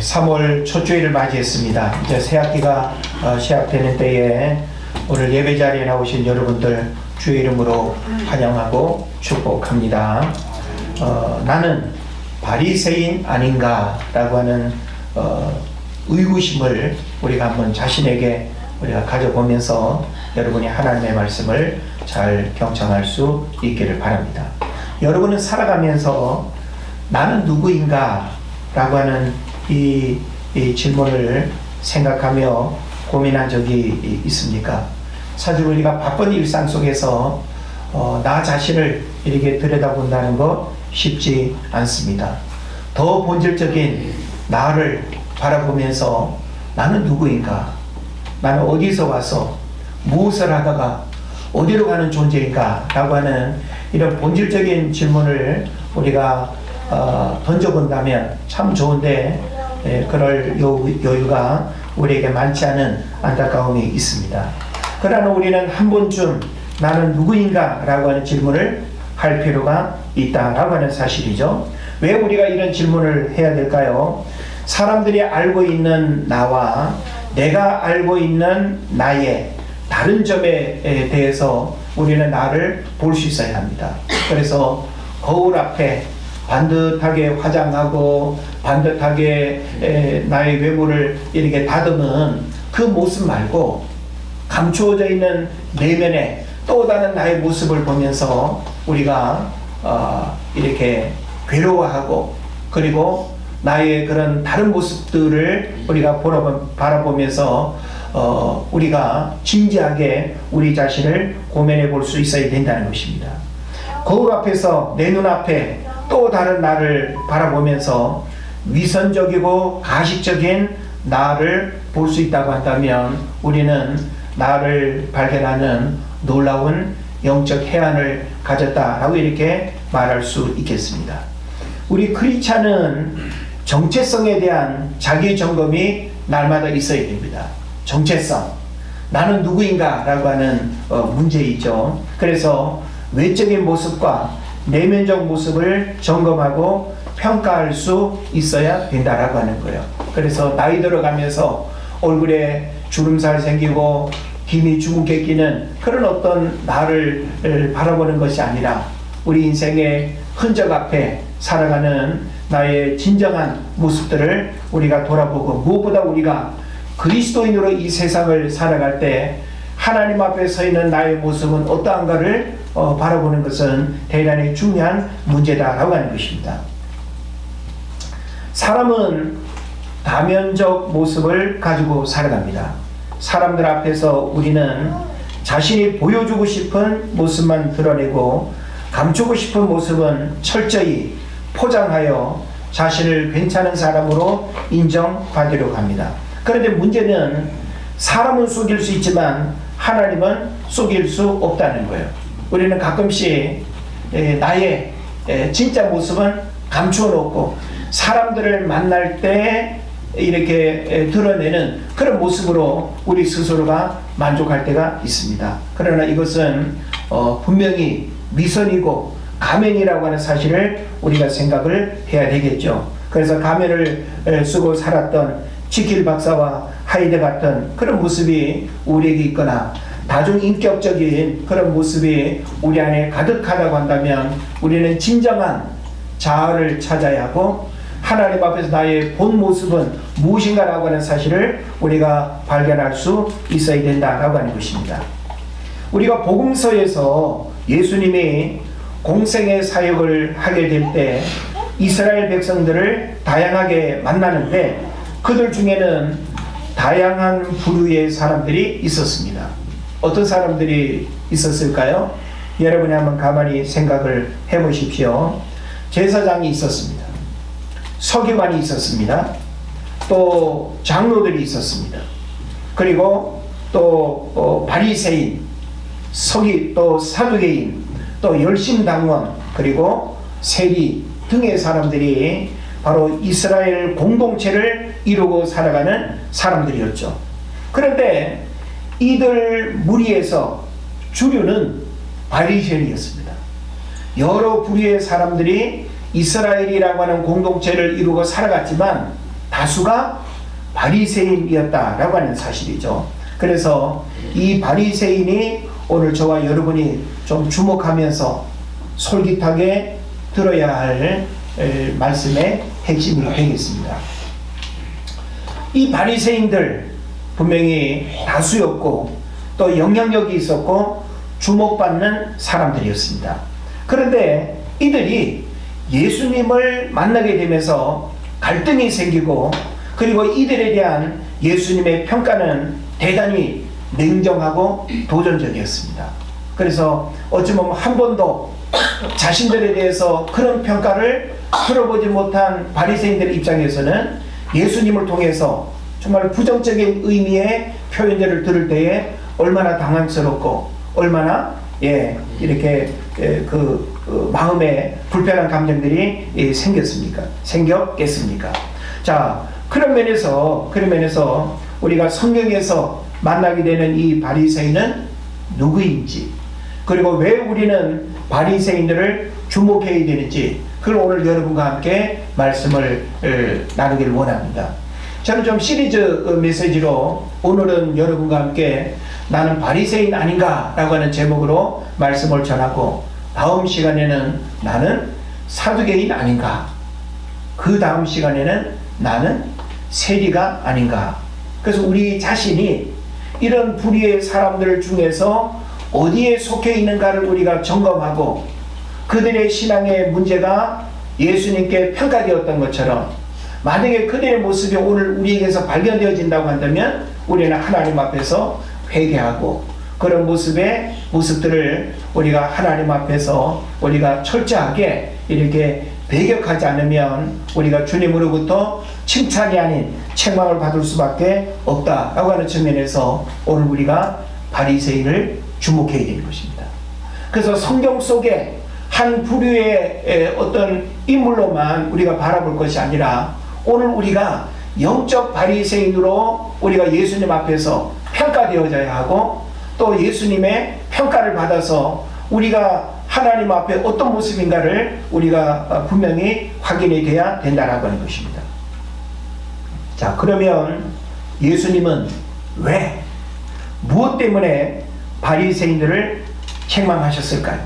3월 첫 주일을 맞이했습니다. 이제 새 학기가 시작되는 때에 오늘 예배 자리에 나오신 여러분들 주의 이름으로 환영하고 축복합니다. 나는 바리새인 아닌가 라고 하는 의구심을 우리가 한번 자신에게 우리가 가져보면서 여러분이 하나님의 말씀을 잘 경청할 수 있기를 바랍니다. 여러분은 살아가면서 나는 누구인가 라고 하는 이 질문을 생각하며 고민한 적이 있습니까? 사실 우리가 바쁜 일상 속에서 나 자신을 이렇게 들여다본다는 거 쉽지 않습니다. 더 본질적인 나를 바라보면서 나는 누구인가? 나는 어디서 와서 무엇을 하다가 어디로 가는 존재인가? 라고 하는 이런 본질적인 질문을 우리가 던져본다면 참 좋은데 그럴 여유가 우리에게 많지 않은 안타까움이 있습니다. 그러나 우리는 한 번쯤 나는 누구인가? 라고 하는 질문을 할 필요가 있다라고 하는 사실이죠. 왜 우리가 이런 질문을 해야 될까요? 사람들이 알고 있는 나와 내가 알고 있는 나의 다른 점에 대해서 우리는 나를 볼 수 있어야 합니다. 그래서 거울 앞에 반듯하게 화장하고 반듯하게 나의 외모를 이렇게 다듬은 그 모습 말고 감추어져 있는 내면에 또 다른 나의 모습을 보면서 우리가 이렇게 괴로워하고 그리고 나의 그런 다른 모습들을 우리가 바라보면서 우리가 진지하게 우리 자신을 고민해 볼 수 있어야 된다는 것입니다. 거울 앞에서 내 눈앞에 또 다른 나를 바라보면서 위선적이고 가식적인 나를 볼 수 있다고 한다면 우리는 나를 발견하는 놀라운 영적 해안을 가졌다라고 이렇게 말할 수 있겠습니다. 우리 크리스찬은 정체성에 대한 자기 점검이 날마다 있어야 됩니다. 정체성, 나는 누구인가 라고 하는 문제이죠. 그래서 외적인 모습과 내면적 모습을 점검하고 평가할 수 있어야 된다라고 하는 거예요. 그래서 나이 들어가면서 얼굴에 주름살 생기고 김이 주근깨 끼는 그런 어떤 나를 바라보는 것이 아니라 우리 인생의 흔적 앞에 살아가는 나의 진정한 모습들을 우리가 돌아보고 무엇보다 우리가 그리스도인으로 이 세상을 살아갈 때 하나님 앞에 서 있는 나의 모습은 어떠한가를 바라보는 것은 대단히 중요한 문제다라고 하는 것입니다. 사람은 다면적 모습을 가지고 살아갑니다. 사람들 앞에서 우리는 자신이 보여주고 싶은 모습만 드러내고 감추고 싶은 모습은 철저히 포장하여 자신을 괜찮은 사람으로 인정받으려고 합니다. 그런데 문제는 사람은 속일 수 있지만 하나님은 속일 수 없다는 거예요. 우리는 가끔씩 나의 진짜 모습은 감추어 놓고 사람들을 만날 때 이렇게 드러내는 그런 모습으로 우리 스스로가 만족할 때가 있습니다. 그러나 이것은 분명히 미선이고 가면이라고 하는 사실을 우리가 생각을 해야 되겠죠. 그래서 가면을 쓰고 살았던 지킬 박사와 하이데 같은 그런 모습이 우리에게 있거나 다중인격적인 그런 모습이 우리 안에 가득하다고 한다면 우리는 진정한 자아를 찾아야 하고 하나님 앞에서 나의 본 모습은 무엇인가라고 하는 사실을 우리가 발견할 수 있어야 된다라고 하는 것입니다. 우리가 복음서에서 예수님이 공생의 사역을 하게 될 때 이스라엘 백성들을 다양하게 만나는데 그들 중에는 다양한 부류의 사람들이 있었습니다. 어떤 사람들이 있었을까요? 여러분이 한번 가만히 생각을 해보십시오. 제사장이 있었습니다. 서기관이 있었습니다. 또 장로들이 있었습니다. 그리고 또 바리새인, 또 사두개인, 또 열심당원, 그리고 세리 등의 사람들이 바로 이스라엘 공동체를 이루고 살아가는 사람들이었죠. 그런데 이들 무리에서 주류는 바리새인이었습니다. 여러 부류의 사람들이 이스라엘이라고 하는 공동체를 이루고 살아갔지만 다수가 바리새인이었다라고 하는 사실이죠. 그래서 이 바리새인이 오늘 저와 여러분이 좀 주목하면서 솔깃하게 들어야 할 말씀의 핵심이 되겠습니다. 이 바리새인들 분명히 다수였고 또 영향력이 있었고 주목받는 사람들이었습니다. 그런데 이들이 예수님을 만나게 되면서 갈등이 생기고 그리고 이들에 대한 예수님의 평가는 대단히 냉정하고 도전적이었습니다. 그래서 어찌보면 한 번도 자신들에 대해서 그런 평가를 들어보지 못한 바리새인들의 입장에서는 예수님을 통해서 정말 부정적인 의미의 표현들을 들을 때에 얼마나 당황스럽고 얼마나 이렇게 마음에 불편한 감정들이 생겼겠습니까? 자, 그런 면에서 우리가 성경에서 만나게 되는 이 바리새인은 누구인지, 그리고 왜 우리는 바리새인들을 주목해야 되는지, 그걸 오늘 여러분과 함께 말씀을 나누기를 원합니다. 저는 좀 시리즈 메시지로 오늘은 여러분과 함께 나는 바리새인 아닌가 라고 하는 제목으로 말씀을 전하고, 다음 시간에는 나는 사두개인 아닌가, 그 다음 시간에는 나는 세리가 아닌가. 그래서 우리 자신이 이런 부류의 사람들 중에서 어디에 속해 있는가를 우리가 점검하고, 그들의 신앙의 문제가 예수님께 평가되었던 것처럼 만약에 그들의 모습이 오늘 우리에게서 발견되어진다고 한다면 우리는 하나님 앞에서 회개하고, 그런 모습들을 우리가 하나님 앞에서 우리가 철저하게 이렇게 배격하지 않으면 우리가 주님으로부터 칭찬이 아닌 책망을 받을 수밖에 없다라고 하는 측면에서 오늘 우리가 바리새인을 주목해야 되는 것입니다. 그래서 성경 속에 한 부류의 어떤 인물로만 우리가 바라볼 것이 아니라 오늘 우리가 영적 바리새인으로 우리가 예수님 앞에서 평가되어져야 하고, 또 예수님의 평가를 받아서 우리가 하나님 앞에 어떤 모습인가를 우리가 분명히 확인이 돼야 된다라고 하는 것입니다. 자, 그러면 예수님은 왜, 무엇 때문에 바리새인들을 책망하셨을까요?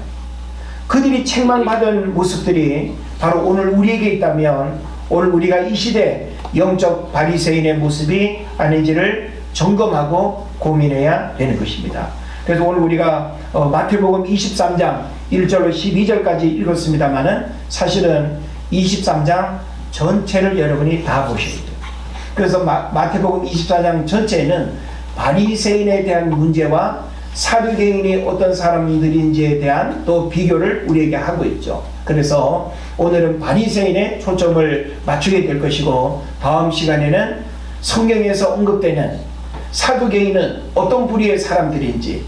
그들이 책망받은 모습들이 바로 오늘 우리에게 있다면 오늘 우리가 이 시대 영적 바리새인의 모습이 아닌지를 점검하고 고민해야 되는 것입니다. 그래서 오늘 우리가 마태복음 23장 1절로 12절까지 읽었습니다만은 사실은 23장 전체를 여러분이 다 보셔야 돼요. 그래서 마태복음 24장 전체는 바리새인에 대한 문제와 사두개인이 어떤 사람들인지에 대한 또 비교를 우리에게 하고 있죠. 그래서 오늘은 바리새인에 초점을 맞추게 될 것이고, 다음 시간에는 성경에서 언급되는 사두개인은 어떤 부류의 사람들인지,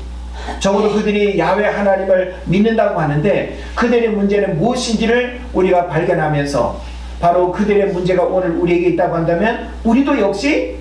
적어도 그들이 야훼 하나님을 믿는다고 하는데 그들의 문제는 무엇인지를 우리가 발견하면서, 바로 그들의 문제가 오늘 우리에게 있다고 한다면 우리도 역시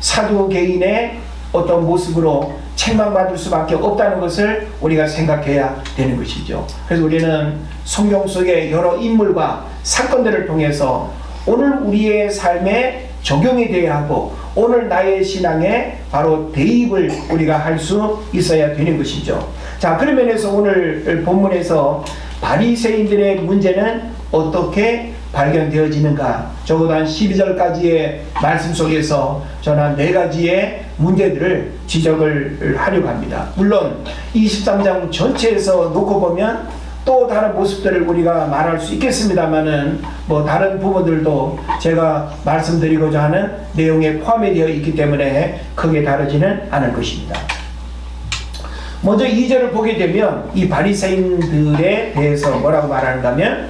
사두개인의 어떤 모습으로 책망받을 수밖에 없다는 것을 우리가 생각해야 되는 것이죠. 그래서 우리는 성경 속의 여러 인물과 사건들을 통해서 오늘 우리의 삶에 적용이 되어야 하고, 오늘 나의 신앙에 바로 대입을 우리가 할 수 있어야 되는 것이죠. 자, 그런 면에서 오늘 본문에서 바리새인들의 문제는 어떻게 발견되어지는가, 적어도 한 12절까지의 말씀 속에서 저는 한 4가지의 문제들을 지적을 하려고 합니다. 물론 23장 전체에서 놓고 보면 또 다른 모습들을 우리가 말할 수 있겠습니다만은 다른 부분들도 제가 말씀드리고자 하는 내용에 포함이 되어 있기 때문에 크게 다르지는 않을 것입니다. 먼저 2절을 보게 되면 이 바리새인들에 대해서 뭐라고 말하는가 하면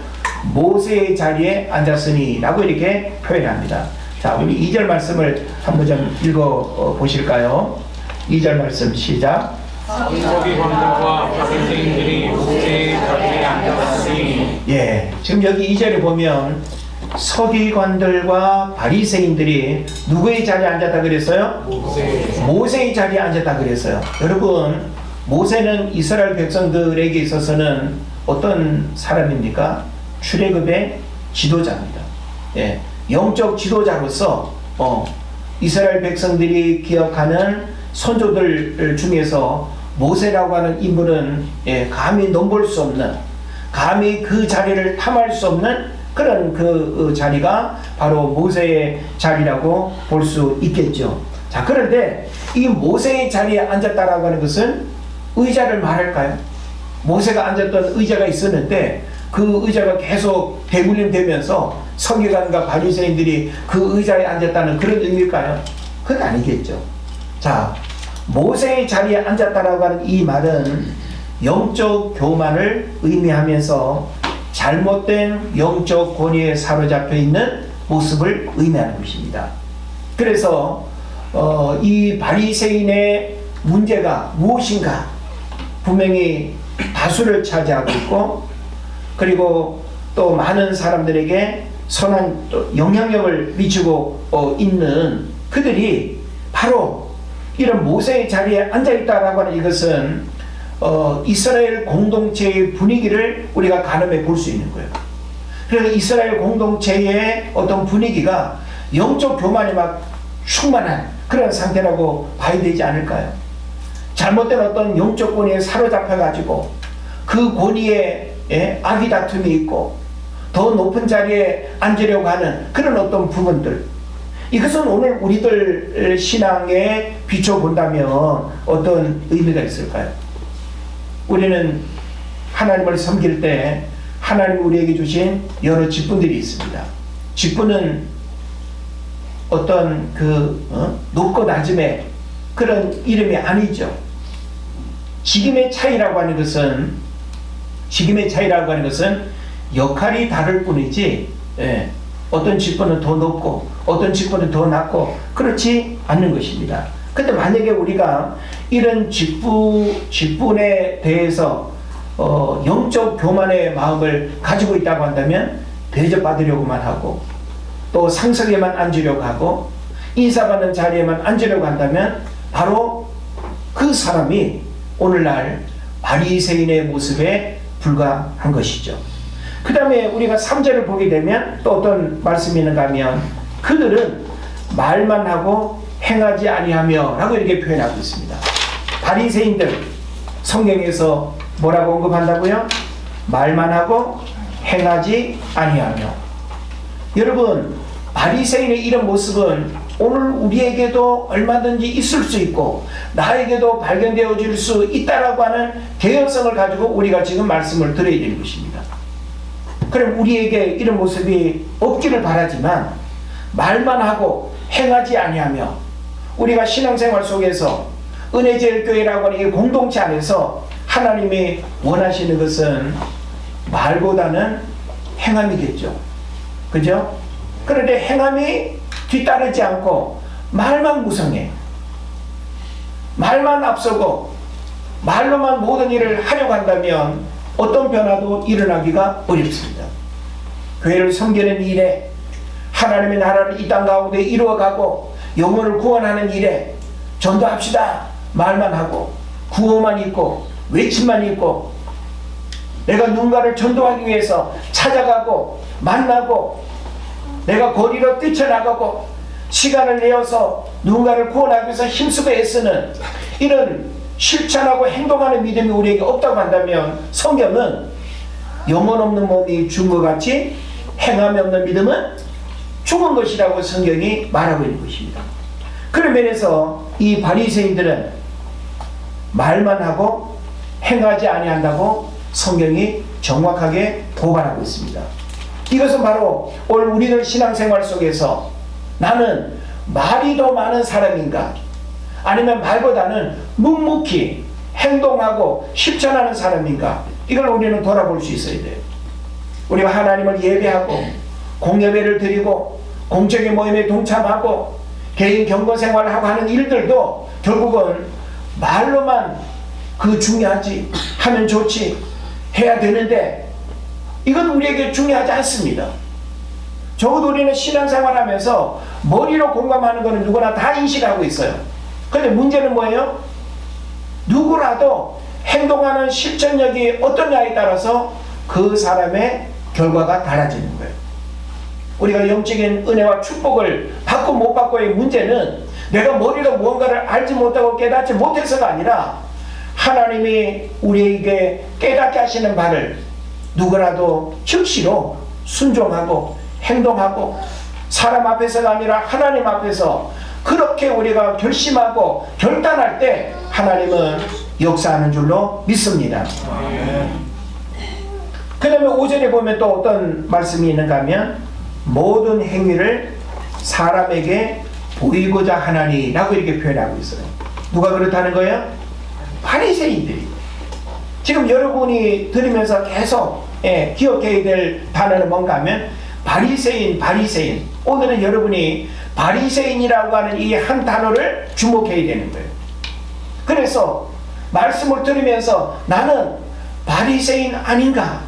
모세의 자리에 앉았으니 라고 이렇게 표현합니다. 자, 우리 2절 말씀을 한번 좀 읽어 보실까요? 2절 말씀 시작. 서기관들과 바리새인들이 모세의 자리에 앉았으니. 지금 여기 2절에 보면 서기관들과 바리새인들이 누구의 자리에 앉았다 그랬어요? 모세의 자리에 앉았다 그랬어요. 여러분, 모세는 이스라엘 백성들에게 있어서는 어떤 사람입니까? 출애굽의 지도자입니다. 영적 지도자로서 이스라엘 백성들이 기억하는 선조들 중에서 모세라고 하는 인물은 감히 넘볼 수 없는, 감히 그 자리를 탐할 수 없는 그런 그 자리가 바로 모세의 자리라고 볼 수 있겠죠. 자, 그런데 이 모세의 자리에 앉았다라고 하는 것은 의자를 말할까요? 모세가 앉았던 의자가 있었는데 그 의자가 계속 대물림되면서 서기관과 바리새인들이 그 의자에 앉았다는 그런 의미일까요? 그건 아니겠죠. 자, 모세의 자리에 앉았다라고 하는 이 말은 영적 교만을 의미하면서 잘못된 영적 권위에 사로잡혀 있는 모습을 의미하는 것입니다. 그래서 이 바리새인의 문제가 무엇인가 분명히 다수를 차지하고 있고, 그리고 또 많은 사람들에게 선한 영향력을 미치고 있는 그들이 바로 이런 모세의 자리에 앉아있다라고 하는 이것은 이스라엘 공동체의 분위기를 우리가 가늠해 볼 수 있는 거예요. 그래서 이스라엘 공동체의 어떤 분위기가 영적 교만이 막 충만한 그런 상태라고 봐야 되지 않을까요? 잘못된 어떤 영적 권위에 사로잡혀가지고 그 권위에 악의 다툼이 있고 더 높은 자리에 앉으려고 하는 그런 어떤 부분들, 이것은 오늘 우리들 신앙에 비춰본다면 어떤 의미가 있을까요? 우리는 하나님을 섬길 때 하나님 우리에게 주신 여러 직분들이 있습니다. 직분은 어떤 높고 낮음의 그런 이름이 아니죠. 직임의 차이라고 하는 것은 역할이 다를 뿐이지, 어떤 직분은 더 높고 어떤 직분은 더 낮고 그렇지 않는 것입니다. 근데 만약에 우리가 이런 직분에 대해서 영적 교만의 마음을 가지고 있다고 한다면 대접받으려고만 하고 또 상석에만 앉으려고 하고 인사받는 자리에만 앉으려고 한다면 바로 그 사람이 오늘날 바리새인의 모습에 불과한 것이죠. 그 다음에 우리가 3절을 보게 되면 또 어떤 말씀이 있는가 하면 그들은 말만 하고 행하지 아니하며 라고 이렇게 표현하고 있습니다. 바리새인들 성경에서 뭐라고 언급한다고요? 말만 하고 행하지 아니하며. 여러분, 바리새인의 이런 모습은 오늘 우리에게도 얼마든지 있을 수 있고 나에게도 발견되어질 수 있다라고 하는 개연성을 가지고 우리가 지금 말씀을 드려야 되는 것입니다. 그럼 우리에게 이런 모습이 없기를 바라지만 말만 하고 행하지 아니하며, 우리가 신앙생활 속에서 은혜제일교회라고 하는 이 공동체 안에서 하나님이 원하시는 것은 말보다는 행함이겠죠. 그죠? 그런데 행함이 뒤따르지 않고 말만 무성해, 말만 앞서고 말로만 모든 일을 하려고 한다면 어떤 변화도 일어나기가 어렵습니다. 교회를 섬기는 일에, 하나님의 나라를 이 땅 가운데 이루어가고 영혼을 구원하는 일에 전도합시다 말만 하고 구호만 있고 외침만 있고, 내가 누군가를 전도하기 위해서 찾아가고 만나고 내가 거리로 뛰쳐나가고 시간을 내어서 누군가를 구원하기 위해서 힘쓰고 애쓰는 이런 실천하고 행동하는 믿음이 우리에게 없다고 한다면 성경은 영혼 없는 몸이 죽은 것 같이 행함이 없는 믿음은 죽은 것이라고 성경이 말하고 있는 것입니다. 그런 면에서 이 바리새인들은 말만 하고 행하지 아니한다고 성경이 정확하게 고발하고 있습니다. 이것은 바로 오늘 우리들 신앙생활 속에서 나는 말이 더 많은 사람인가, 아니면 말보다는 묵묵히 행동하고 실천하는 사람인가, 이걸 우리는 돌아볼 수 있어야 돼요. 우리가 하나님을 예배하고 공예배를 드리고 공적인 모임에 동참하고 개인 경건생활을 하고 하는 일들도 결국은 말로만 중요하지, 하면 좋지, 해야 되는데 이건 우리에게 중요하지 않습니다. 적어도 우리는 신앙생활 하면서 머리로 공감하는 것은 누구나 다 인식하고 있어요. 그런데 문제는 뭐예요? 누구라도 행동하는 실천력이 어떠냐에 따라서 그 사람의 결과가 달라지는 거예요. 우리가 영적인 은혜와 축복을 받고 못 받고의 문제는 내가 머리로 무언가를 알지 못하고 깨닫지 못해서가 아니라 하나님이 우리에게 깨닫게 하시는 바를 누구라도 즉시로 순종하고 행동하고 사람 앞에서가 아니라 하나님 앞에서 그렇게 우리가 결심하고 결단할 때 하나님은 역사하는 줄로 믿습니다. 그 다음에 5절에 보면 또 어떤 말씀이 있는가 하면 모든 행위를 사람에게 보이고자 하나니 라고 이렇게 표현하고 있어요. 누가 그렇다는 거예요? 바리새인들이. 지금 여러분이 들으면서 계속 기억해야 될 단어는 뭔가 하면 바리새인. 오늘은 여러분이 바리새인이라고 하는 이 한 단어를 주목해야 되는 거예요. 그래서 말씀을 들으면서 나는 바리새인 아닌가?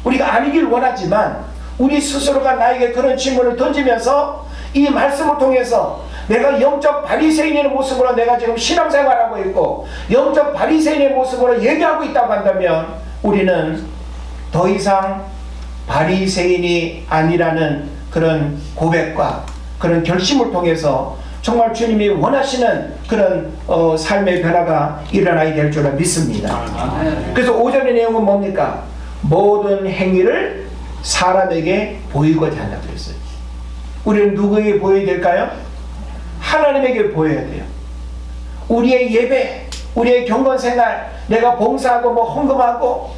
우리가 아니길 원하지만 우리 스스로가 나에게 그런 질문을 던지면서 이 말씀을 통해서 내가 영적 바리새인의 모습으로 내가 지금 신앙생활하고 있고 영적 바리새인의 모습으로 얘기하고 있다고 한다면 우리는 더 이상 바리새인이 아니라는 그런 고백과 그런 결심을 통해서 정말 주님이 원하시는 그런 삶의 변화가 일어나야 될 줄 믿습니다. 그래서 5절의 내용은 뭡니까? 모든 행위를 사람에게 보이고자 한다고 그랬어요. 우리는 누구에게 보여야 될까요? 하나님에게 보여야 돼요. 우리의 예배, 우리의 경건생활, 내가 봉사하고 헌금하고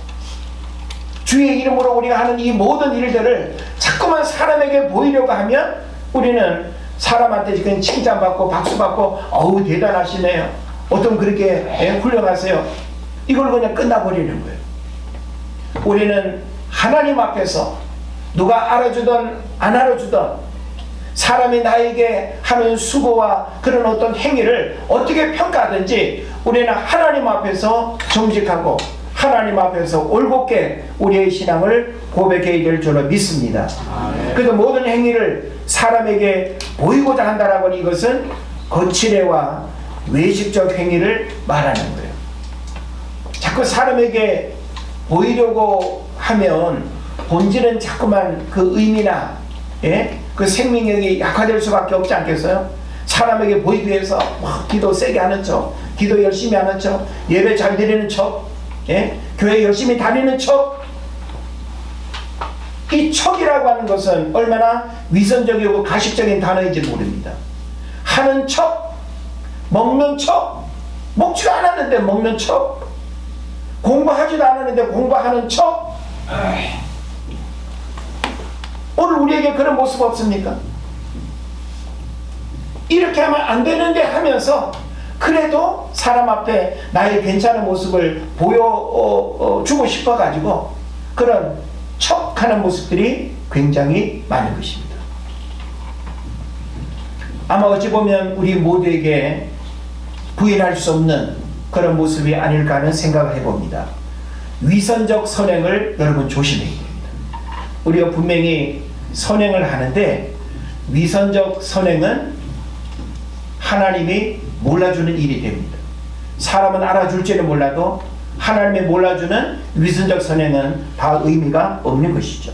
주의 이름으로 우리가 하는 이 모든 일들을 자꾸만 사람에게 보이려고 하면 우리는 사람한테 지금 칭찬받고 박수받고 어우 대단하시네요. 어떤 그렇게 훌륭하세요. 이걸 그냥 끝나버리는 거예요. 우리는 하나님 앞에서 누가 알아주든 안 알아주든 사람이 나에게 하는 수고와 그런 어떤 행위를 어떻게 평가하든지 우리는 하나님 앞에서 정직하고 하나님 앞에서 올곧게 우리의 신앙을 고백해야 될 줄로 믿습니다. 그래서 모든 행위를 사람에게 보이고자 한다라고 하는 이것은 거칠애와 외식적 행위를 말하는 거예요. 자꾸 사람에게 보이려고 하면 본질은 자꾸만 그 의미나 그 생명력이 약화될 수밖에 없지 않겠어요? 사람에게 보이기 위해서 기도 세게 하는 척, 기도 열심히 하는 척, 예배 잘 드리는 척, 교회 열심히 다니는 척. 이 척이라고 하는 것은 얼마나 위선적이고 가식적인 단어인지 모릅니다. 하는 척, 먹는 척, 먹지도 않았는데 먹는 척, 공부하지도 않았는데 공부하는 척. 오늘 우리에게 그런 모습 없습니까? 이렇게 하면 안 되는데 하면서 그래도 사람 앞에 나의 괜찮은 모습을 보여주고 싶어가지고 그런 척하는 모습들이 굉장히 많은 것입니다. 아마 어찌 보면 우리 모두에게 부인할 수 없는 그런 모습이 아닐까 하는 생각을 해봅니다. 위선적 선행을 여러분 조심해야 됩니다. 우리가 분명히 선행을 하는데 위선적 선행은 하나님이 몰라주는 일이 됩니다. 사람은 알아줄지는 몰라도 하나님이 몰라주는 위선적 선행은 다 의미가 없는 것이죠.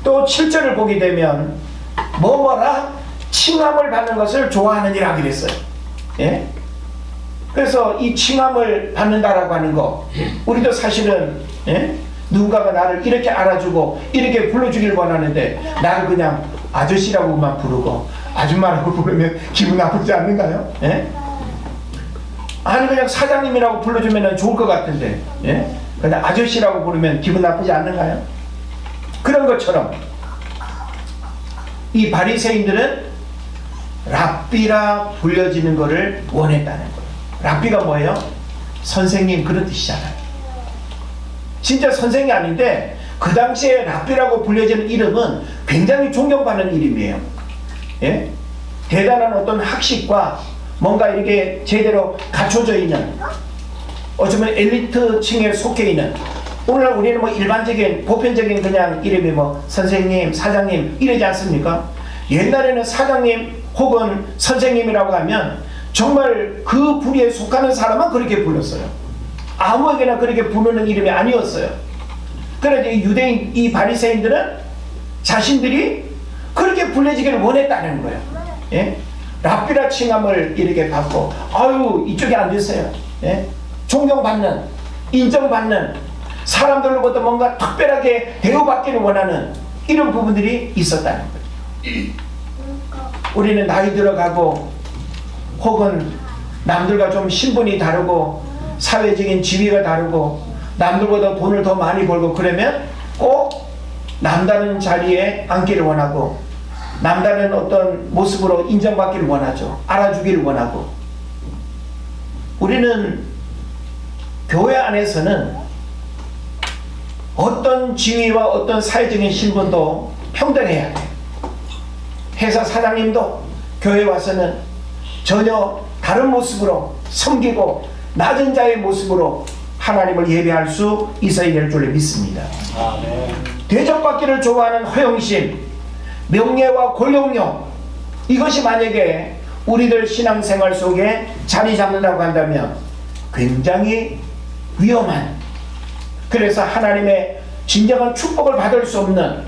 또 7절을 보게 되면 뭐뭐라 칭함을 받는 것을 좋아하느니라 그랬어요. 그래서 이 칭함을 받는다라고 하는 거 우리도 사실은 누군가가 나를 이렇게 알아주고 이렇게 불러주길 원하는데 나를 그냥 아저씨라고만 부르고 아줌마라고 부르면 기분 나쁘지 않는가요? 아니 그냥 사장님이라고 불러주면 좋을 것 같은데 그냥 아저씨라고 부르면 기분 나쁘지 않는가요? 그런 것처럼 이 바리새인들은 랍비라 불려지는 것을 원했다는 거예요. 랍비가 뭐예요? 선생님 그런 뜻이잖아요. 진짜 선생이 아닌데 그 당시에 랍비라고 불려지는 이름은 굉장히 존경받는 이름이에요. 대단한 어떤 학식과 뭔가 이렇게 제대로 갖춰져 있는 어쩌면 엘리트 층에 속해 있는 오늘날 우리는 뭐 일반적인 보편적인 그냥 이름이 뭐 선생님 사장님 이러지 않습니까? 옛날에는 사장님 혹은 선생님이라고 하면 정말 그 부류에 속하는 사람은 그렇게 불렀어요. 아무에게나 그렇게 부르는 이름이 아니었어요. 그런데 유대인 이 바리새인들은 자신들이 그렇게 불려지기를 원했다는 거예요. 예? 랍비라 칭함을 이렇게 받고, 아유, 이쪽에 앉으세요. 예? 존경받는, 인정받는, 사람들로부터 뭔가 특별하게 대우받기를 원하는 이런 부분들이 있었다는 거예요. 우리는 나이 들어가고, 혹은 남들과 좀 신분이 다르고, 사회적인 지위가 다르고, 남들보다 돈을 더 많이 벌고 그러면 꼭 남다른 자리에 앉기를 원하고, 남다른 어떤 모습으로 인정받기를 원하죠. 알아주기를 원하고. 우리는 교회 안에서는 어떤 지위와 어떤 사회적인 신분도 평등해야 돼요. 회사 사장님도 교회 와서는 전혀 다른 모습으로 섬기고 낮은 자의 모습으로 하나님을 예배할 수 있어야 될 줄 믿습니다. 대접받기를 좋아하는 허영심, 명예와 권력욕, 이것이 만약에 우리들 신앙생활 속에 자리 잡는다고 한다면 굉장히 위험한, 그래서 하나님의 진정한 축복을 받을 수 없는,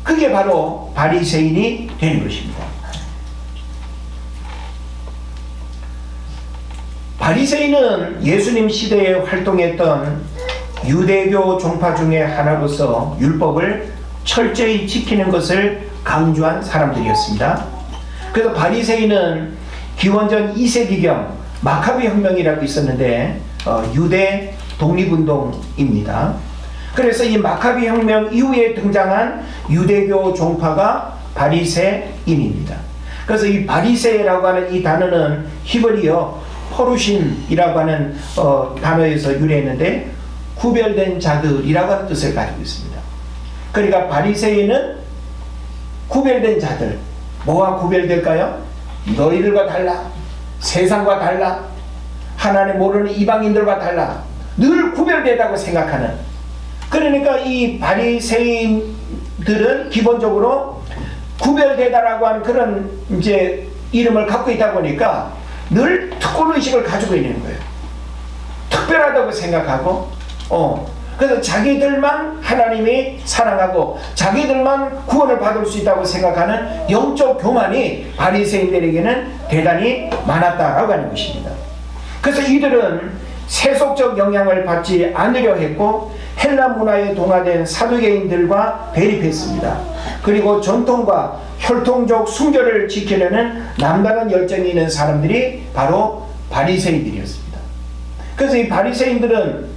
그게 바로 바리새인이 되는 것입니다. 바리새인은 예수님 시대에 활동했던 유대교 종파 중에 하나로서 율법을 철저히 지키는 것을 강조한 사람들이었습니다. 그래서 바리새인은 기원전 2세기경 마카비 혁명이라고 있었는데 유대 독립운동입니다. 그래서 이 마카비 혁명 이후에 등장한 유대교 종파가 바리새인입니다. 그래서 이 바리새라고 하는 이 단어는 히브리어 포르신이라고 하는 단어에서 유래했는데 구별된 자들이라고 하는 뜻을 가지고 있습니다. 그러니까 바리새인은 구별된 자들. 뭐와 구별될까요? 너희들과 달라, 세상과 달라, 하나님 모르는 이방인들과 달라, 늘 구별되다고 생각하는. 그러니까 이 바리새인들은 기본적으로 구별되다라고 하는 그런 이제 이름을 갖고 있다 보니까 늘 특권의식을 가지고 있는 거예요. 특별하다고 생각하고, 그래서 자기들만 하나님이 사랑하고 자기들만 구원을 받을 수 있다고 생각하는 영적 교만이 바리새인들에게는 대단히 많았다라고 하는 것입니다. 그래서 이들은 세속적 영향을 받지 않으려 했고 헬라 문화에 동화된 사두개인들과 대립했습니다. 그리고 전통과 혈통적 순결을 지키려는 남다른 열정이 있는 사람들이 바로 바리새인들이었습니다. 그래서 이 바리새인들은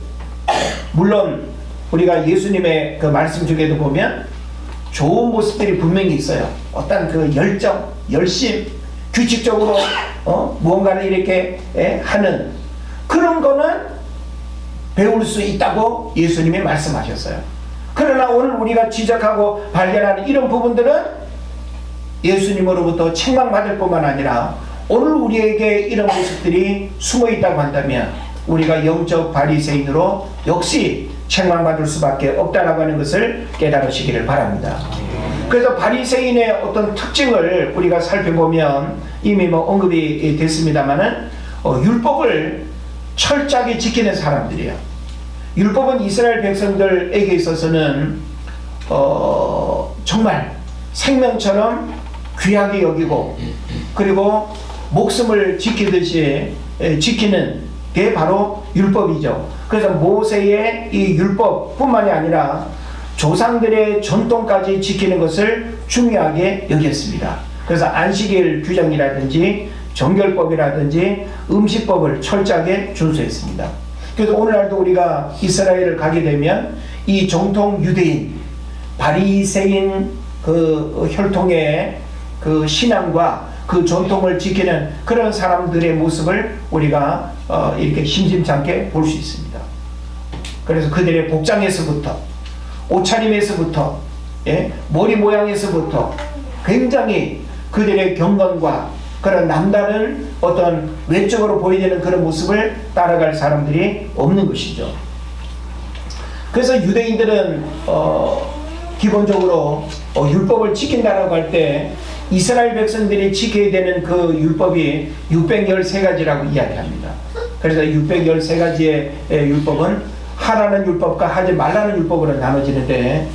물론 우리가 예수님의 그 말씀 중에도 보면 좋은 모습들이 분명히 있어요. 어떤 그 열정, 열심, 규칙적으로 무언가를 이렇게 하는 그런 거는 배울 수 있다고 예수님이 말씀하셨어요. 그러나 오늘 우리가 지적하고 발견하는 이런 부분들은 예수님으로부터 책망받을 뿐만 아니라 오늘 우리에게 이런 모습들이 숨어 있다고 한다면 우리가 영적 바리새인으로 역시 책망받을 수밖에 없다라고 하는 것을 깨달으시기를 바랍니다. 그래서 바리새인의 어떤 특징을 우리가 살펴보면 이미 언급이 됐습니다만은 율법을 철저하게 지키는 사람들이에요. 율법은 이스라엘 백성들에게 있어서는 정말 생명처럼 귀하게 여기고 그리고 목숨을 지키듯이 지키는 게 바로 율법이죠. 그래서 모세의 이 율법뿐만이 아니라 조상들의 전통까지 지키는 것을 중요하게 여겼습니다. 그래서 안식일 규정이라든지 정결법이라든지 음식법을 철저하게 준수했습니다. 그래서 오늘날도 우리가 이스라엘을 가게 되면 이 정통 유대인 바리새인 그 혈통의 그 신앙과 그 전통을 지키는 그런 사람들의 모습을 우리가 이렇게 심심찮게 볼 수 있습니다. 그래서 그들의 복장에서부터 옷차림에서부터 머리 모양에서부터 굉장히 그들의 경건과 그런 남다른 어떤 외적으로 보이는 그런 모습을 따라갈 사람들이 없는 것이죠. 그래서 유대인들은 기본적으로 율법을 지킨다라고 할 때 이스라엘 백성들이 지켜야 되는 그 율법이 613가지라고 이야기합니다. 그래서 613가지의 율법은 하라는 율법과 하지 말라는 율법으로 나눠지는데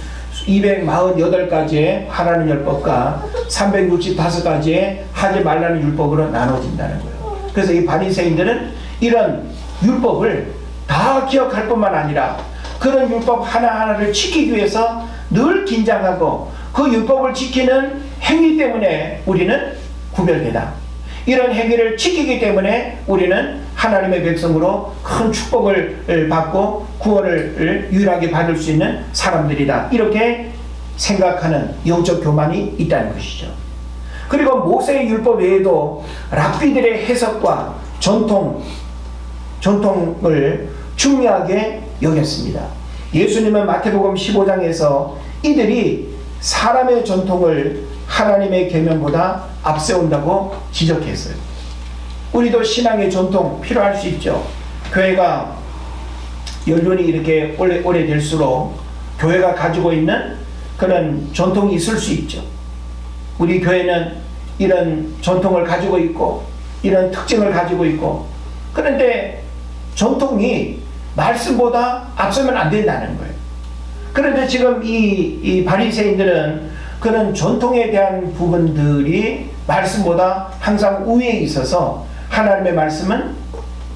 248가지의 하나님 율법과 365가지의 하지 말라는 율법으로 나눠진다는 거예요. 그래서 이 바리새인들은 이런 율법을 다 기억할 뿐만 아니라 그런 율법 하나하나를 지키기 위해서 늘 긴장하고 그 율법을 지키는 행위 때문에 우리는 구별되다. 이런 행위를 지키기 때문에 우리는 하나님의 백성으로 큰 축복을 받고 구원을 유일하게 받을 수 있는 사람들이다. 이렇게 생각하는 영적 교만이 있다는 것이죠. 그리고 모세의 율법 외에도 랍비들의 해석과 전통을 중요하게 여겼습니다. 예수님은 마태복음 15장에서 이들이 사람의 전통을 하나님의 계명보다 앞세운다고 지적했어요. 우리도 신앙의 전통 필요할 수 있죠. 교회가 연륜이 이렇게 오래될수록 교회가 가지고 있는 그런 전통이 있을 수 있죠. 우리 교회는 이런 전통을 가지고 있고 이런 특징을 가지고 있고, 그런데 전통이 말씀보다 앞서면 안 된다는 거예요. 그런데 지금 이 바리새인들은 그런 전통에 대한 부분들이 말씀보다 항상 우위에 있어서 하나님의 말씀은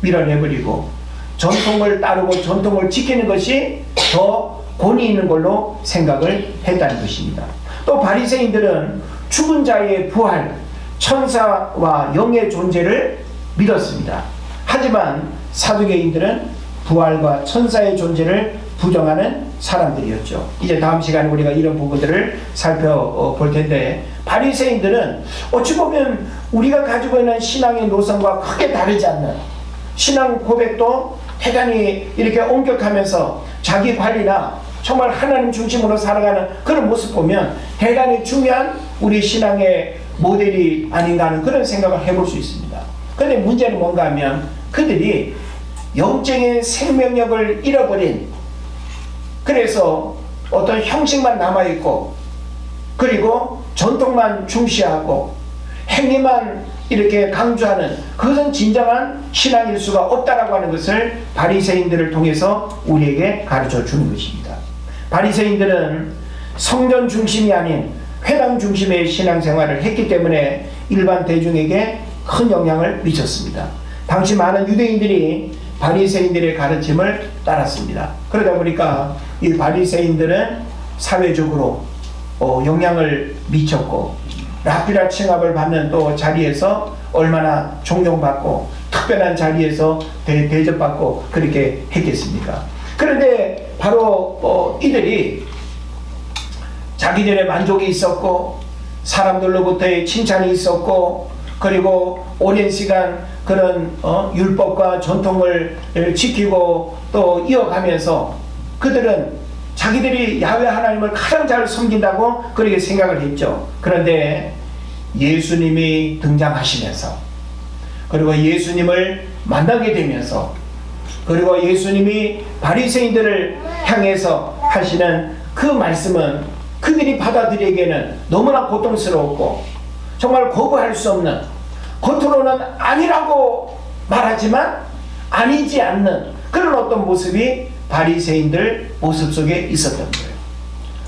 밀어내버리고 전통을 따르고 전통을 지키는 것이 더 권위 있는 걸로 생각을 했다는 것입니다. 또 바리새인들은 죽은 자의 부활, 천사와 영의 존재를 믿었습니다. 하지만 사두개인들은 부활과 천사의 존재를 부정하는 사람들이었죠. 이제 다음 시간에 우리가 이런 부분들을 살펴볼 텐데, 바리새인들은 어찌 보면 우리가 가지고 있는 신앙의 노선과 크게 다르지 않는, 신앙 고백도 대단히 이렇게 엄격하면서 자기 관리나 정말 하나님 중심으로 살아가는 그런 모습 보면 대단히 중요한 우리 신앙의 모델이 아닌가 하는 그런 생각을 해볼 수 있습니다. 그런데 문제는 뭔가 하면 그들이 영적인 생명력을 잃어버린, 그래서 어떤 형식만 남아있고 그리고 전통만 중시하고 행위만 이렇게 강조하는, 그것은 진정한 신앙일 수가 없다라고 하는 것을 바리새인들을 통해서 우리에게 가르쳐 주는 것입니다. 바리새인들은 성전 중심이 아닌 회당 중심의 신앙생활을 했기 때문에 일반 대중에게 큰 영향을 미쳤습니다. 당시 많은 유대인들이 바리새인들의 가르침을 따랐습니다. 그러다 보니까 이 바리새인들은 사회적으로 영향을 미쳤고, 랍비라 칭함을 받는 또 자리에서 얼마나 존경받고 특별한 자리에서 대접받고 그렇게 했겠습니까? 그런데 바로 이들이 자기들의 만족이 있었고 사람들로부터의 칭찬이 있었고, 그리고 오랜 시간 그런 율법과 전통을 지키고 또 이어가면서 그들은 자기들이 야훼 하나님을 가장 잘 섬긴다고 그렇게 생각을 했죠. 그런데 예수님이 등장하시면서, 그리고 예수님을 만나게 되면서, 그리고 예수님이 바리새인들을 향해서 하시는 그 말씀은 그들이 받아들이기에는 너무나 고통스러웠고 정말 거부할 수 없는, 겉으로는 아니라고 말하지만 아니지 않는 그런 어떤 모습이 바리새인들 모습 속에 있었던 거예요.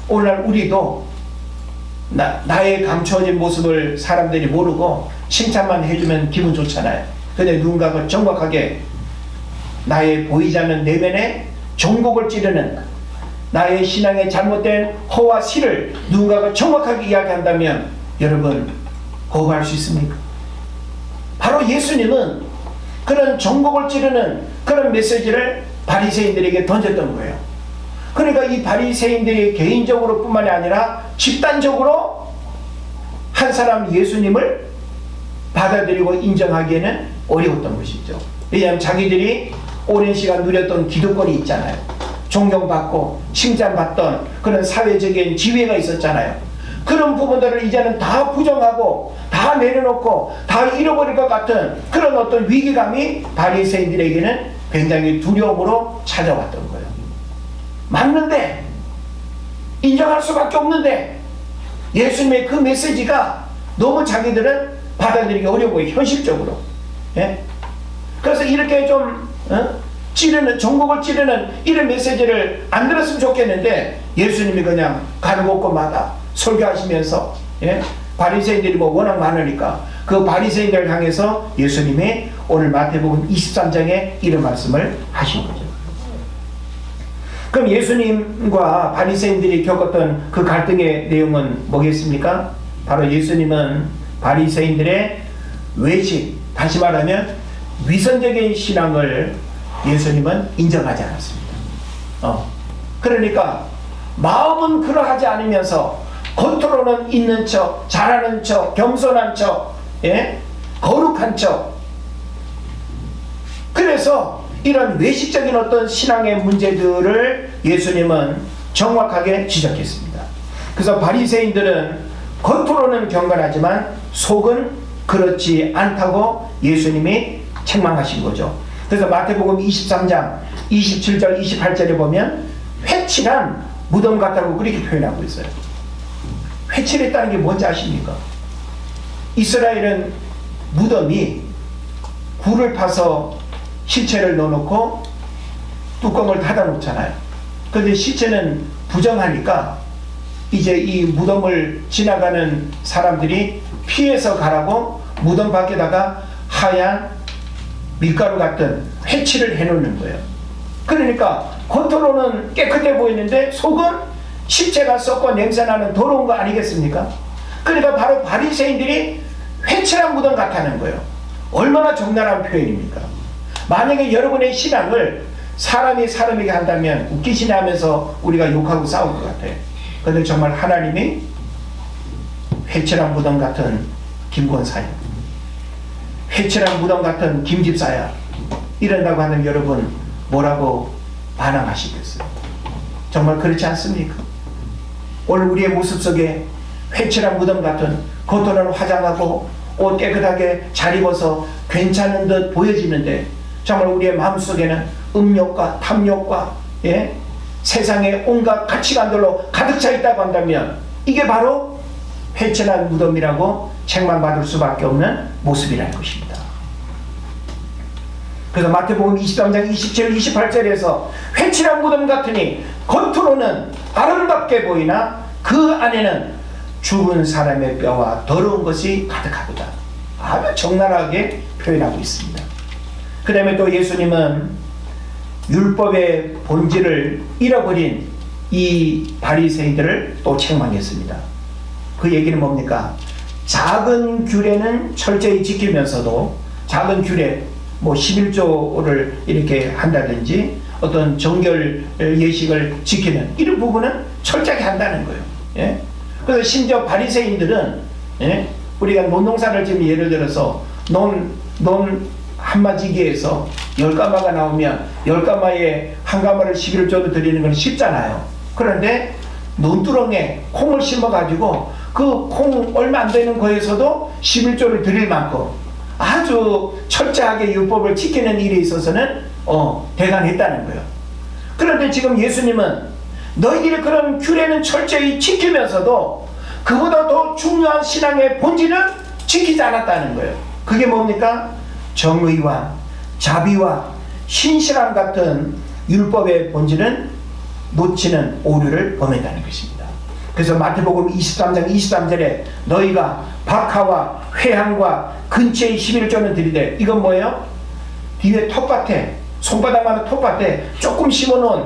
오늘날 우리도 나의 감추어진 모습을 사람들이 모르고 칭찬만 해주면 기분 좋잖아요. 근데 누군가가 정확하게 나의 보이지 않는 내면에 정곡을 찌르는 나의 신앙의 잘못된 허와 실을 누군가가 정확하게 이야기한다면 여러분 거부할 수 있습니까? 바로 예수님은 그런 정곡을 찌르는 그런 메시지를 바리새인들에게 던졌던 거예요. 그러니까 이 바리새인들이 개인적으로 뿐만이 아니라 집단적으로 한 사람 예수님을 받아들이고 인정하기에는 어려웠던 것이죠. 왜냐하면 자기들이 오랜 시간 누렸던 기득권이 있잖아요. 존경받고 칭찬받던 그런 사회적인 지위가 있었잖아요. 그런 부분들을 이제는 다 부정하고 다 내려놓고 다 잃어버릴 것 같은 그런 어떤 위기감이 바리새인들에게는 굉장히 두려움으로 찾아왔던 거예요. 맞는데, 인정할 수밖에 없는데 예수님의 그 메시지가 너무 자기들은 받아들이기 어려워 보여요, 현실적으로. 예? 그래서 이렇게 좀 찌르는, 전국을 찌르는 이런 메시지를 안 들었으면 좋겠는데 예수님이 그냥 가는 곳곳마다 설교하시면서, 예? 바리새인들이 뭐 워낙 많으니까 그 바리새인들을 향해서 예수님이 오늘 마태복음 23장에 이런 말씀을 하신 거죠. 그럼 예수님과 바리새인들이 겪었던 그 갈등의 내용은 뭐겠습니까? 바로 예수님은 바리새인들의 외식, 다시 말하면 위선적인 신앙을 예수님은 인정하지 않았습니다. 그러니까 마음은 그러하지 않으면서 겉으로는 있는 척, 잘하는 척, 겸손한 척, 예? 거룩한 척. 그래서 이런 외식적인 어떤 신앙의 문제들을 예수님은 정확하게 지적했습니다. 그래서 바리새인들은 겉으로는 경건하지만 속은 그렇지 않다고 예수님이 책망하신 거죠. 그래서 마태복음 23장 27절 28절에 보면 회칠한 무덤 같다고 그렇게 표현하고 있어요. 회칠했다는 게 뭔지 아십니까? 이스라엘은 무덤이 굴을 파서 시체를 넣어놓고 뚜껑을 닫아 놓잖아요. 그런데 시체는 부정하니까 이제 이 무덤을 지나가는 사람들이 피해서 가라고 무덤 밖에다가 하얀 밀가루 같은 회칠을 해놓는 거예요. 그러니까 겉으로는 깨끗해 보이는데 속은 시체가 썩고 냄새나는 더러운 거 아니겠습니까? 그러니까 바로 바리새인들이 회칠한 무덤 같다는 거예요. 얼마나 적나라한 표현입니까? 만약에 여러분의 신앙을 사람이 사람에게 한다면 웃기시네 하면서 우리가 욕하고 싸울 것 같아요. 그런데 정말 하나님이 회칠한 무덤 같은 김권사야, 회칠한 무덤 같은 김집사야 이런다고 하면 여러분 뭐라고 반항하시겠어요? 정말 그렇지 않습니까? 오늘 우리의 모습 속에 회칠한 무덤 같은, 겉으로는 화장하고 옷 깨끗하게 잘 입어서 괜찮은 듯 보여지는데 정말 우리의 마음속에는 음욕과 탐욕과, 예? 세상의 온갖 가치관들로 가득 차 있다고 한다면 이게 바로 회칠한 무덤이라고 책망받을 수밖에 없는 모습이라는 것입니다. 그래서 마태복음 23장 27, 28절에서 회칠한 무덤 같으니 겉으로는 아름답게 보이나 그 안에는 죽은 사람의 뼈와 더러운 것이 가득하도다. 아주 적나라하게 표현하고 있습니다. 그 다음에 또 예수님은 율법의 본질을 잃어버린 이 바리새인들을 또 책망했습니다. 그 얘기는 뭡니까? 작은 규례는 철저히 지키면서도, 작은 규례, 뭐 11조를 이렇게 한다든지 어떤 정결 예식을 지키는 이런 부분은 철저하게 한다는 거예요. 예? 그래서 심지어 바리새인들은, 예? 우리가 논농사를 지금 예를 들어서 논 한마지기에서 10가마가 나오면 10가마에 한 가마를 11조로 드리는 건 쉽잖아요. 그런데 논두렁에 콩을 심어가지고 그 콩 얼마 안 되는 거에서도 11조를 드릴 만큼 아주 철저하게 율법을 지키는 일에 있어서는 대단했다는 거예요. 그런데 지금 예수님은 너희들이 그런 규례는 철저히 지키면서도 그보다 더 중요한 신앙의 본질은 지키지 않았다는 거예요. 그게 뭡니까? 정의와 자비와 신실함 같은 율법의 본질은 놓치는 오류를 범했다는 것입니다. 그래서 마태복음 23장 23절에 너희가 박하와 회향과 근처의 11조는 드리되, 이건 뭐예요? 뒤에 텃밭에, 손바닥만한 텃밭에 조금 심어놓은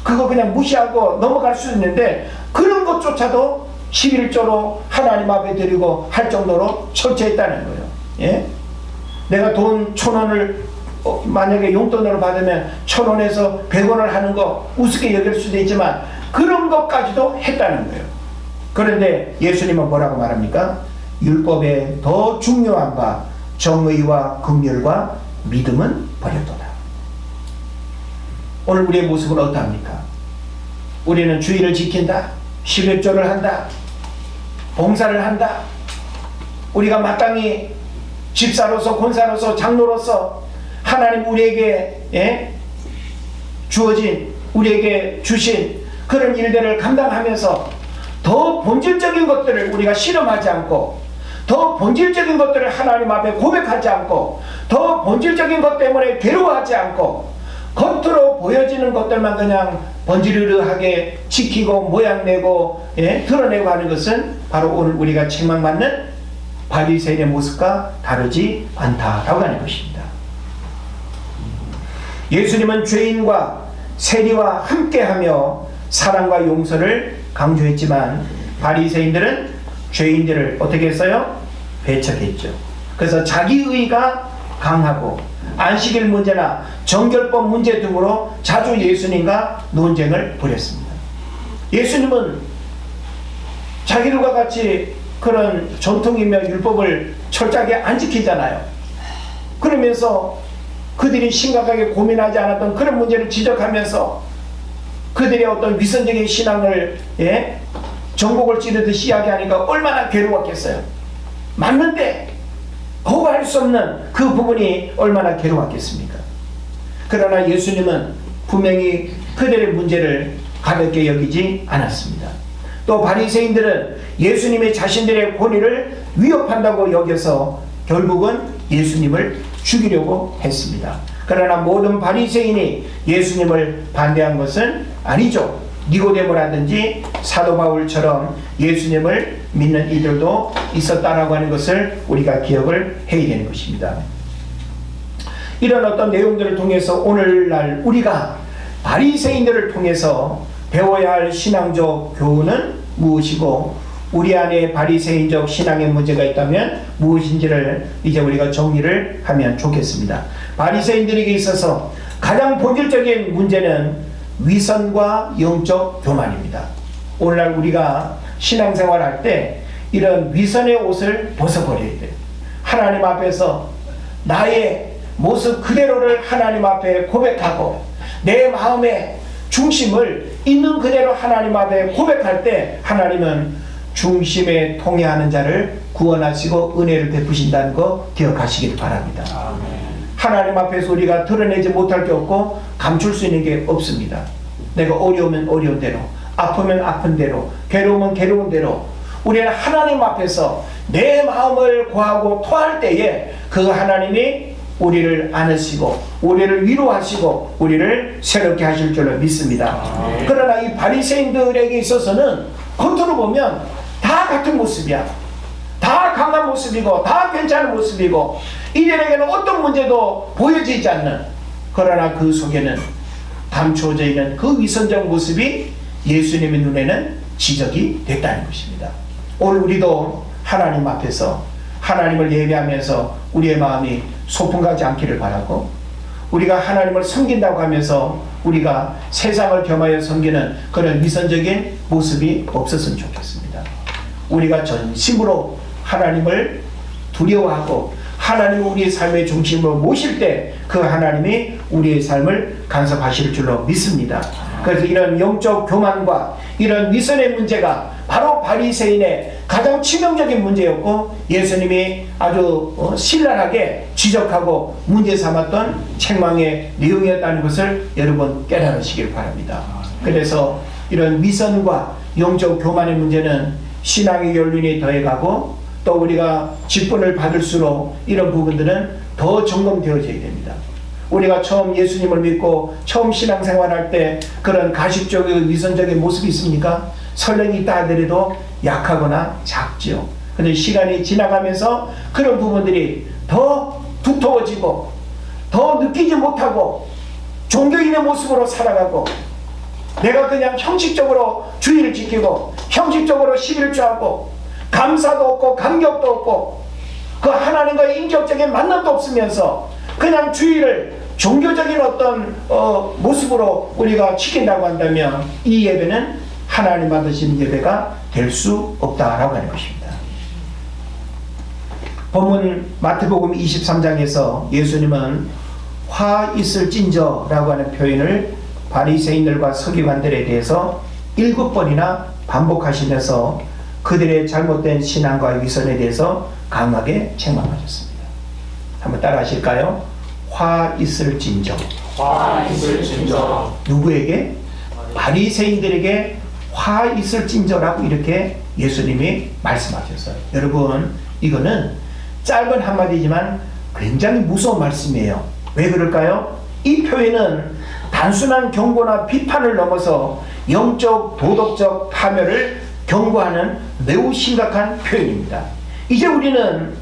그거 그냥 무시하고 넘어갈 수 있는데 그런 것조차도 11조로 하나님 앞에 드리고 할 정도로 철저했다는 거예요. 예? 내가 돈 1,000원을 만약에 용돈으로 받으면 1,000원에서 100원을 하는 거 우습게 여길 수도 있지만 그런 것까지도 했다는 거예요. 그런데 예수님은 뭐라고 말합니까? 율법에 더 중요한 바 정의와 긍휼과 믿음은 버렸도다. 오늘 우리의 모습은 어떠합니까? 우리는 주의를 지킨다, 11조를 한다, 봉사를 한다, 우리가 마땅히 집사로서, 권사로서, 장로로서 하나님 우리에게 주어진, 우리에게 주신 그런 일들을 감당하면서 더 본질적인 것들을 우리가 실험하지 않고, 더 본질적인 것들을 하나님 앞에 고백하지 않고, 더 본질적인 것 때문에 괴로워하지 않고, 겉으로 보여지는 것들만 그냥 번지르르하게 지키고 모양내고 드러내고 하는 것은 바로 오늘 우리가 책망받는 바리새인의 모습과 다르지 않다라고 하는 것입니다. 예수님은 죄인과 세리와 함께하며 사랑과 용서를 강조했지만 바리새인들은 죄인들을 어떻게 했어요? 배척했죠. 그래서 자기의가 강하고 안식일 문제나 정결법 문제 등으로 자주 예수님과 논쟁을 벌였습니다. 예수님은 자기들과 같이 그런 전통이며 율법을 철저하게 안 지키잖아요. 그러면서 그들이 심각하게 고민하지 않았던 그런 문제를 지적하면서 그들의 어떤 위선적인 신앙을 전곡을 찌르듯이 이야기하니까 얼마나 괴로웠겠어요. 맞는데 거부할 수 없는 그 부분이 얼마나 괴로웠겠습니까? 그러나 예수님은 분명히 그들의 문제를 가볍게 여기지 않았습니다. 또 바리새인들은 예수님의 자신들의 권위를 위협한다고 여겨서 결국은 예수님을 죽이려고 했습니다. 그러나 모든 바리새인이 예수님을 반대한 것은 아니죠. 니고데모라든지 사도 바울처럼 예수님을 믿는 이들도 있었다라고 하는 것을 우리가 기억을 해야 되는 것입니다. 이런 어떤 내용들을 통해서 오늘날 우리가 바리새인들을 통해서 배워야 할 신앙적 교훈은 무엇이고 우리 안에 바리새인적 신앙의 문제가 있다면 무엇인지를 이제 우리가 정리를 하면 좋겠습니다. 바리새인들에게 있어서 가장 본질적인 문제는 위선과 영적 교만입니다. 오늘날 우리가 신앙생활 할 때 이런 위선의 옷을 벗어버려야 돼요. 하나님 앞에서 나의 모습 그대로를 하나님 앞에 고백하고 내 마음의 중심을 있는 그대로 하나님 앞에 고백할 때 하나님은 중심에 통해하는 자를 구원하시고 은혜를 베푸신다는 거 기억하시길 바랍니다. 하나님 앞에서 우리가 드러내지 못할 게 없고 감출 수 있는 게 없습니다. 내가 어려우면 어려운 대로, 아프면 아픈 대로, 괴로우면 괴로운 대로 우리는 하나님 앞에서 내 마음을 고하고 토할 때에 그 하나님이 우리를 안으시고 우리를 위로하시고 우리를 새롭게 하실 줄로 믿습니다. 그러나 이 바리새인들에게 있어서는 겉으로 보면 다 같은 모습이야. 다 강한 모습이고 다 괜찮은 모습이고 이들에게는 어떤 문제도 보여지지 않는, 그러나 그 속에는 감추어져 있는 그 위선적 모습이 예수님의 눈에는 지적이 됐다는 것입니다. 오늘 우리도 하나님 앞에서 하나님을 예배하면서 우리의 마음이 소풍 가지 않기를 바라고, 우리가 하나님을 섬긴다고 하면서 우리가 세상을 겸하여 섬기는 그런 위선적인 모습이 없었으면 좋겠습니다. 우리가 전심으로 하나님을 두려워하고 하나님을 우리의 삶의 중심으로 모실 때 그 하나님이 우리의 삶을 간섭하실 줄로 믿습니다. 그래서 이런 영적 교만과 이런 위선의 문제가 바로 바리새인의 가장 치명적인 문제였고 예수님이 아주 신랄하게 지적하고 문제 삼았던 책망의 내용이었다는 것을 여러분 깨달으시길 바랍니다. 그래서 이런 위선과 영적 교만의 문제는 신앙의 연륜이 더해가고 또 우리가 직분을 받을수록 이런 부분들은 더 점검되어져야 됩니다. 우리가 처음 예수님을 믿고 처음 신앙생활할 때 그런 가식적인 위선적인 모습이 있습니까? 설렘이 있다 하더라도 약하거나 작지요. 그런데 시간이 지나가면서 그런 부분들이 더 두터워지고 더 느끼지 못하고 종교인의 모습으로 살아가고 내가 그냥 형식적으로 주의를 지키고 형식적으로 11조 하고 감사도 없고 감격도 없고 그 하나님과의 인격적인 만남도 없으면서 그냥 주의를 종교적인 어떤 모습으로 우리가 지킨다고 한다면 이 예배는 하나님 받으신 예배가 될 수 없다라고 하는 것입니다. 본문 마태복음 23장에서 예수님은 화 있을진저라고 하는 표현을 바리새인들과 서기관들에 대해서 7번이나 반복하시면서 그들의 잘못된 신앙과 위선에 대해서 강하게 책망하셨습니다. 한번 따라 하실까요? 화 있을진저. 화 있을진저. 누구에게? 바리새인들에게 화 있을진저라고 이렇게 예수님이 말씀하셨어요. 여러분, 이거는 짧은 한마디지만 굉장히 무서운 말씀이에요. 왜 그럴까요? 이 표현은 단순한 경고나 비판을 넘어서 영적 도덕적 파멸을 경고하는 매우 심각한 표현입니다. 이제 우리는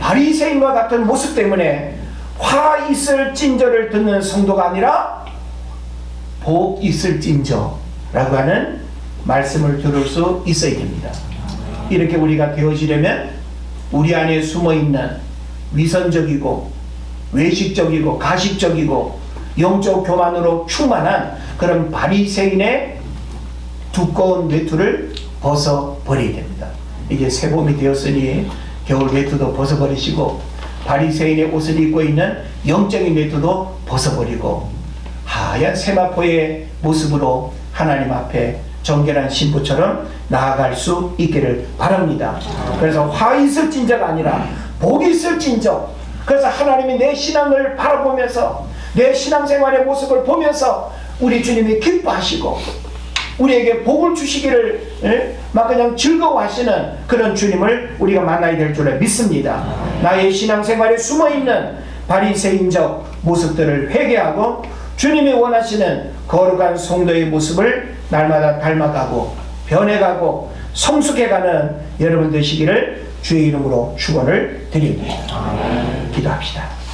바리새인과 같은 모습 때문에 화 있을 찐저를 듣는 성도가 아니라 복 있을 찐저라고 하는 말씀을 들을 수 있어야 됩니다. 이렇게 우리가 되어지려면 우리 안에 숨어있는 위선적이고 외식적이고 가식적이고 영적 교만으로 충만한 그런 바리새인의 두꺼운 외투를 벗어버려야 됩니다. 이제 새봄이 되었으니 겨울 외투도 벗어버리시고 바리새인의 옷을 입고 있는 영적인 외투도 벗어버리고 하얀 세마포의 모습으로 하나님 앞에 정결한 신부처럼 나아갈 수 있기를 바랍니다. 그래서 화 있을 찐저가 아니라 복이 있을 찐저. 그래서 하나님이 내 신앙을 바라보면서 내 신앙생활의 모습을 보면서 우리 주님이 기뻐하시고 우리에게 복을 주시기를 막 그냥 즐거워하시는 그런 주님을 우리가 만나야 될 줄 믿습니다. 나의 신앙생활에 숨어있는 바리새인적 모습들을 회개하고 주님이 원하시는 거룩한 성도의 모습을 날마다 닮아가고 변해가고 성숙해가는 여러분 되시기를 주의 이름으로 축원을 드립니다. 기도합시다.